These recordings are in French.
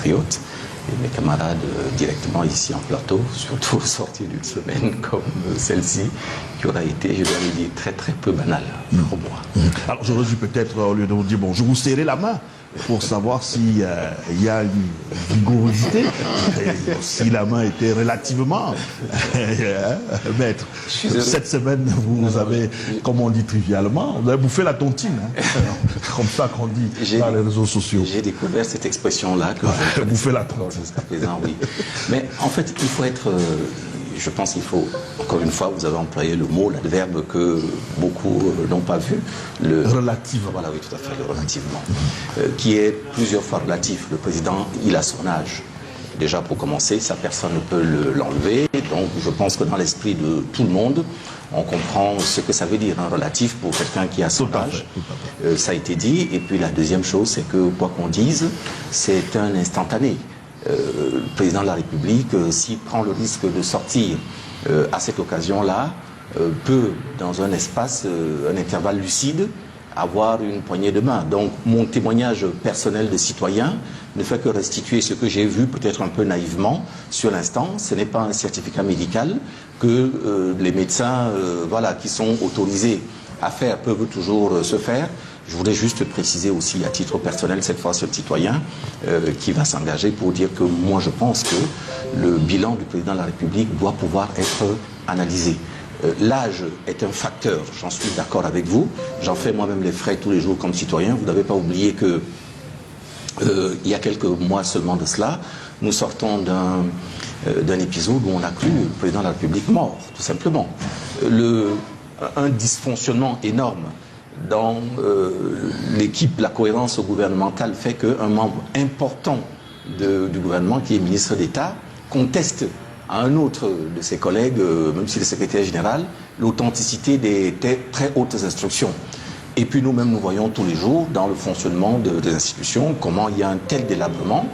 compatriotes et mes camarades directement ici en plateau, surtout sortis d'une semaine comme celle-ci, qui aura été, je dois le dire, très très peu banale pour moi. Alors j'aurais dû peut-être, au lieu de vous dire, bon, je vous serrer la main pour savoir s'il y a une vigorosité, si la main était relativement maître. Cette semaine, vous avez, comme on dit trivialement, vous avez bouffé la tontine, hein, comme ça qu'on dit dans les réseaux sociaux. J'ai découvert cette expression-là que je bouffer la tontine. Jusqu'à présent, oui. Mais en fait, il faut être... je pense qu'il faut, encore une fois, vous avez employé le mot, l'adverbe que beaucoup n'ont pas vu. Relativement. Voilà, oui, tout à fait, le relativement. Qui est plusieurs fois relatif. Le président, il a son âge. Déjà, pour commencer, ça, personne ne peut l'enlever. Donc, je pense que dans l'esprit de tout le monde, on comprend ce que ça veut dire, un relatif pour quelqu'un qui a son âge. Ça a été dit. Et puis, la deuxième chose, c'est que, quoi qu'on dise, c'est un instantané. Le président de la République, s'il prend le risque de sortir à cette occasion-là, peut, dans un espace, un intervalle lucide, avoir une poignée de main. Donc, mon témoignage personnel de citoyen ne fait que restituer ce que j'ai vu, peut-être un peu naïvement, sur l'instant. Ce n'est pas un certificat médical que les médecins voilà, qui sont autorisés à faire peuvent toujours se faire. Je voudrais juste préciser aussi à titre personnel, cette fois ce citoyen qui va s'engager pour dire que moi je pense que le bilan du président de la République doit pouvoir être analysé. L'âge est un facteur, j'en suis d'accord avec vous, j'en fais moi-même les frais tous les jours comme citoyen. Vous n'avez pas oublié que il y a quelques mois seulement de cela, nous sortons d'un épisode où on a cru le président de la République mort, tout simplement. Un dysfonctionnement énorme dans l'équipe, la cohérence gouvernementale fait qu'un membre important du gouvernement, qui est ministre d'État, conteste à un autre de ses collègues, même si le secrétaire général, l'authenticité des très hautes instructions. Et puis nous-mêmes, nous voyons tous les jours dans le fonctionnement des institutions comment il y a un tel délabrement,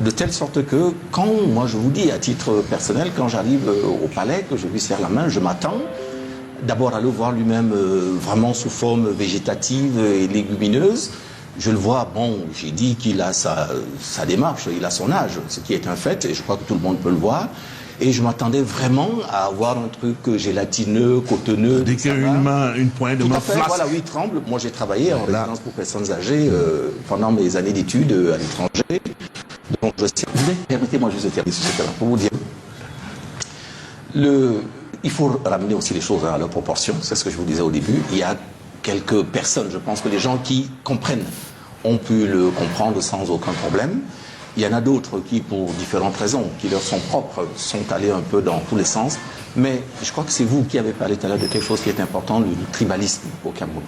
de telle sorte que quand, moi je vous dis à titre personnel, quand j'arrive au palais, que je lui serre la main, je m'attends d'abord à le voir lui-même vraiment sous forme végétative et légumineuse. Je le vois, bon, j'ai dit qu'il a sa démarche, il a son âge, ce qui est un fait, et je crois que tout le monde peut le voir. Et je m'attendais vraiment à avoir un truc gélatineux, cotonneux. Dès qu'il y a une poignée de main flasque. Voilà, oui, il tremble. Moi, j'ai travaillé en résidence pour personnes âgées pendant mes années d'études à l'étranger. Donc, je sais. Permettez-moi juste de terminer sur ce cas-là pour vous dire. Il faut ramener aussi les choses à leur proportion. C'est ce que je vous disais au début. Il y a quelques personnes, je pense que les gens qui comprennent ont pu le comprendre sans aucun problème. Il y en a d'autres qui, pour différentes raisons, qui leur sont propres, sont allés un peu dans tous les sens. Mais je crois que c'est vous qui avez parlé tout à l'heure de quelque chose qui est important, du tribalisme au Cameroun.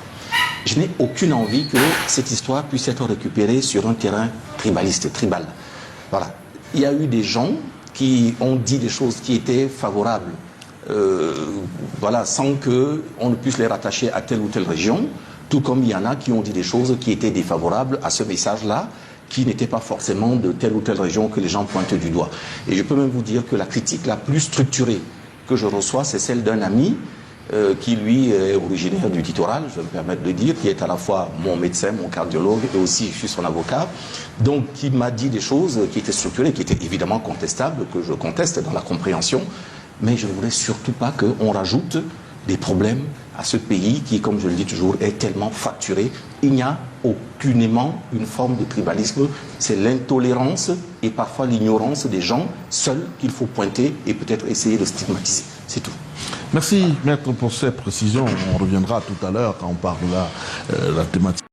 Je n'ai aucune envie que cette histoire puisse être récupérée sur un terrain tribaliste, tribal. Voilà. Il y a eu des gens qui ont dit des choses qui étaient favorables, voilà, sans qu'on ne puisse les rattacher à telle ou telle région, tout comme il y en a qui ont dit des choses qui étaient défavorables à ce message-là, qui n'était pas forcément de telle ou telle région que les gens pointent du doigt. Et je peux même vous dire que la critique la plus structurée que je reçois, c'est celle d'un ami qui, lui, est originaire du littoral, je vais me permettre de dire, qui est à la fois mon médecin, mon cardiologue, et aussi je suis son avocat, donc qui m'a dit des choses qui étaient structurées, qui étaient évidemment contestables, que je conteste dans la compréhension, mais je ne voulais surtout pas qu'on rajoute des problèmes à ce pays qui, comme je le dis toujours, est tellement fracturé. Il n'y a aucunement une forme de tribalisme. C'est l'intolérance et parfois l'ignorance des gens seuls qu'il faut pointer et peut-être essayer de stigmatiser. C'est tout. Merci, maître, pour ces précisions. On reviendra tout à l'heure quand on parlera de la thématique.